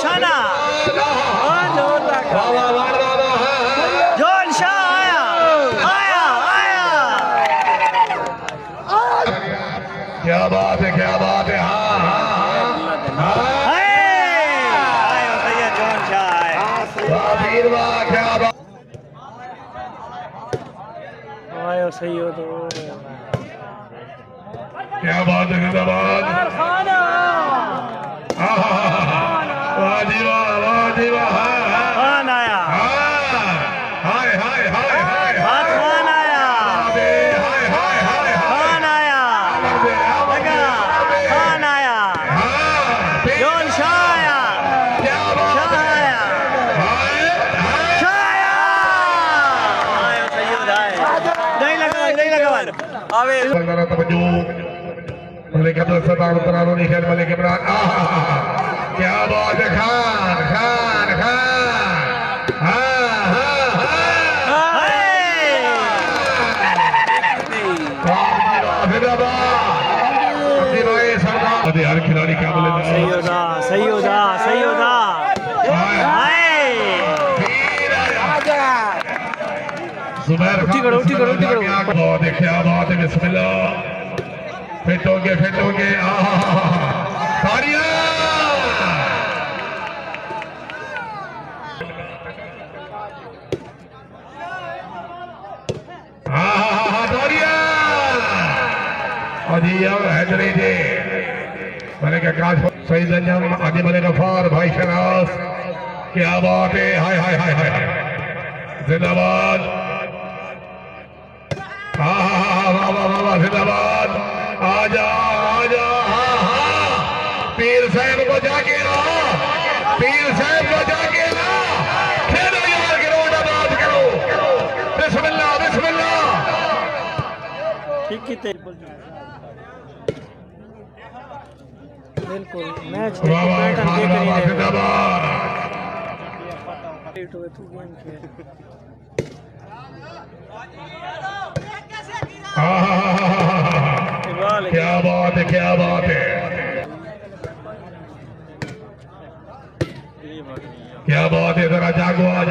शाना जॉन शाह आया आया आया। क्या बात है हाँ हाँ हाँ आया भैया जॉन शाह आया। वीर वाह क्या बात आयो सही हो तो क्या बात है जिंदाबाद। वाह जी वाह खान आया हाय हाय हाय हाय खान आया खान आया लगा खान आया जॉन शाह आया शाह आया शाह आया। आयो सैयद आया नहीं लगा आवे तवज्जो मलिक अब्दुल सत्तार तरानी खेल मलिक इमरान क्या बात है खान खान खान हर खिलाड़ी क्या बोले सही होगा जुबैर उठी करो बहुत है क्या बात है बिस्मिल्लाह फिट हो गए तालियां हैदरी जी मैंने क्या काश सईद अंजम आगे बने गफार भाई शनास क्या बात है हाय हाय हाय हाय जिंदाबाद वाह जिंदाबाद आजा पीर साहब को जाके खेलो यार गिरोड आबाद करो बिस्मिल्लाह ठीक ही बिल्कुल मैच क्या बात है जरा जागुआ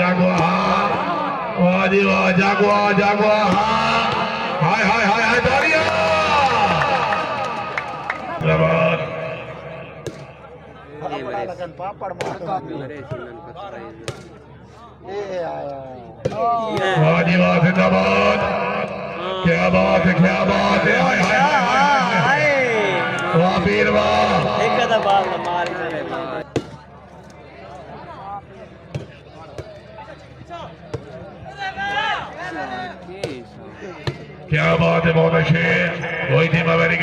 वाह जी वाह जागुआ हाय तालियां पापड़ वाह जी वाह जिंदाबाद क्या बात है हाय वाह वीर वाह एक दफा मार क्या बात है बहुत अच्छे वही थी वेरी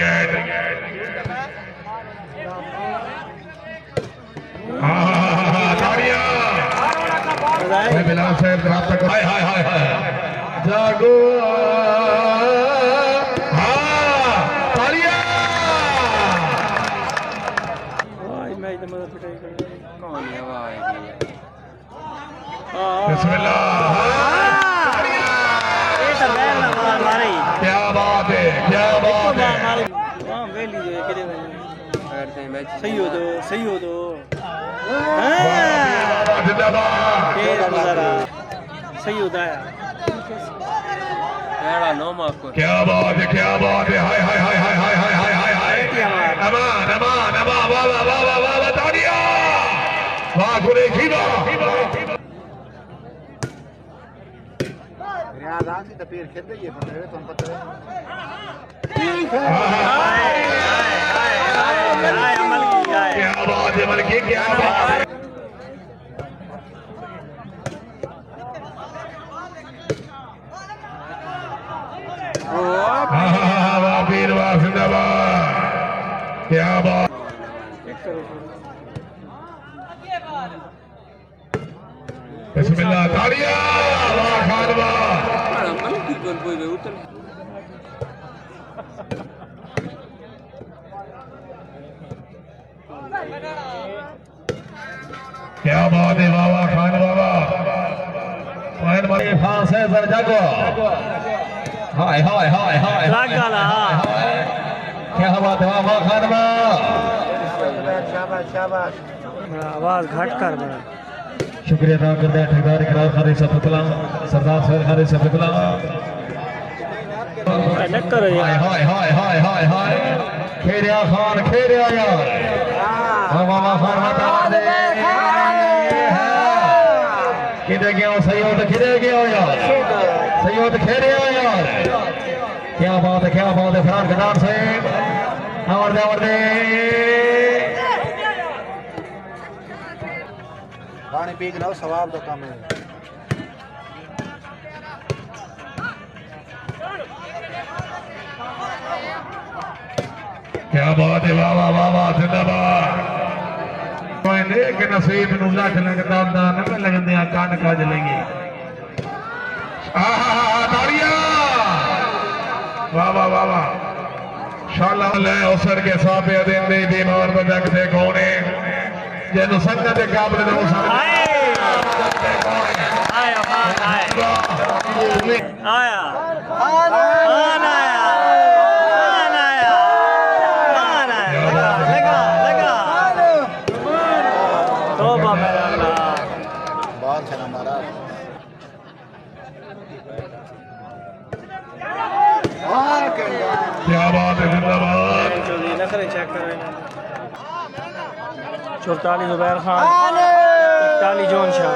गुड बिलाल साहब हाय जागो क्या बात है सही हो तो सही होता है क्या बात है हाय अमान वाह तालियां वाह कुरैशी तो पीर खेल रही है क्या बात है मलकी क्या बात है वीर वाह जिंदाबाद क्या बात बिस्मिल्लाह तालियां वाह खान वाह क्या बात है बाबा खान बाबा फांस है सर जागो हाय गाला क्या बात है बाबा खान बाबा शाबाश आवाज घट कर बड़ा शुक्रिया अदा करते हैं ठेकेदार करार खाने से फितला सरदार साहब खाने से फितला न करो हाय हाय हाय हाय हाय हाय खेरिया खान खेरिया यार हवा खान हटा दे किधर गया सैयद किधर गया यार सैयद खेरिया यार क्या बात है फरार गदार से और दे पानी पी के ना सवाब तो कम है क्या बात है वाह वाह वाह वाह जिंदाबाद के नसीब नू लख लगदा न लगदे कान काज लेंगे ताड़ियां वाह वाह वाह वाह शाला ले असर के साबे दिन दे बीमार बदक दे कोने जेनु संगत के काबले दे उस आया बहुत है हमारा क्या बात है जिंदाबाद नखरे चेक करें 44 जुबैर खान 41 जॉन शाह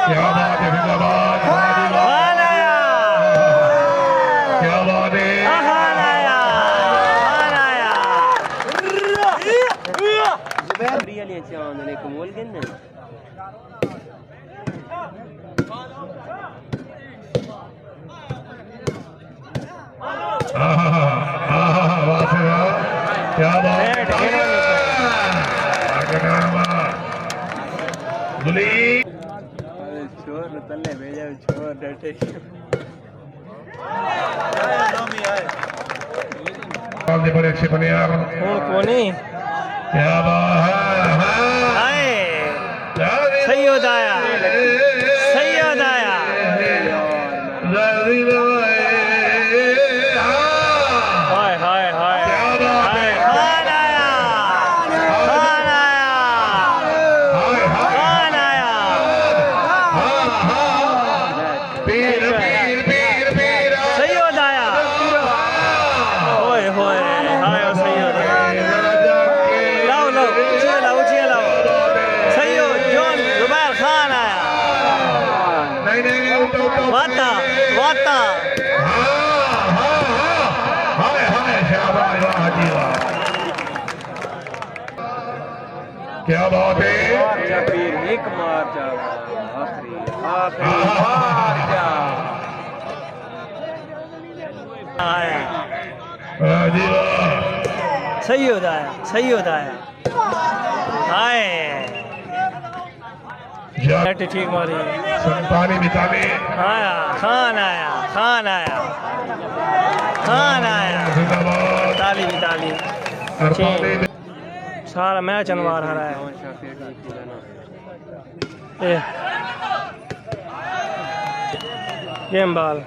क्या बात है जिंदाबाद क्या बात है क्या बात छोर तल्ले भेजा छोर डटे बड़े अच्छे बने यार कोनी क्या बात है सैयद आया हाय हाय हाय वाता क्या बात है एक मार जा सैयद आया हाय ठीक मारी संतानी मितानी आया खान आया ताली भी ताली सारा मैच अनवार हरा है गेम बॉल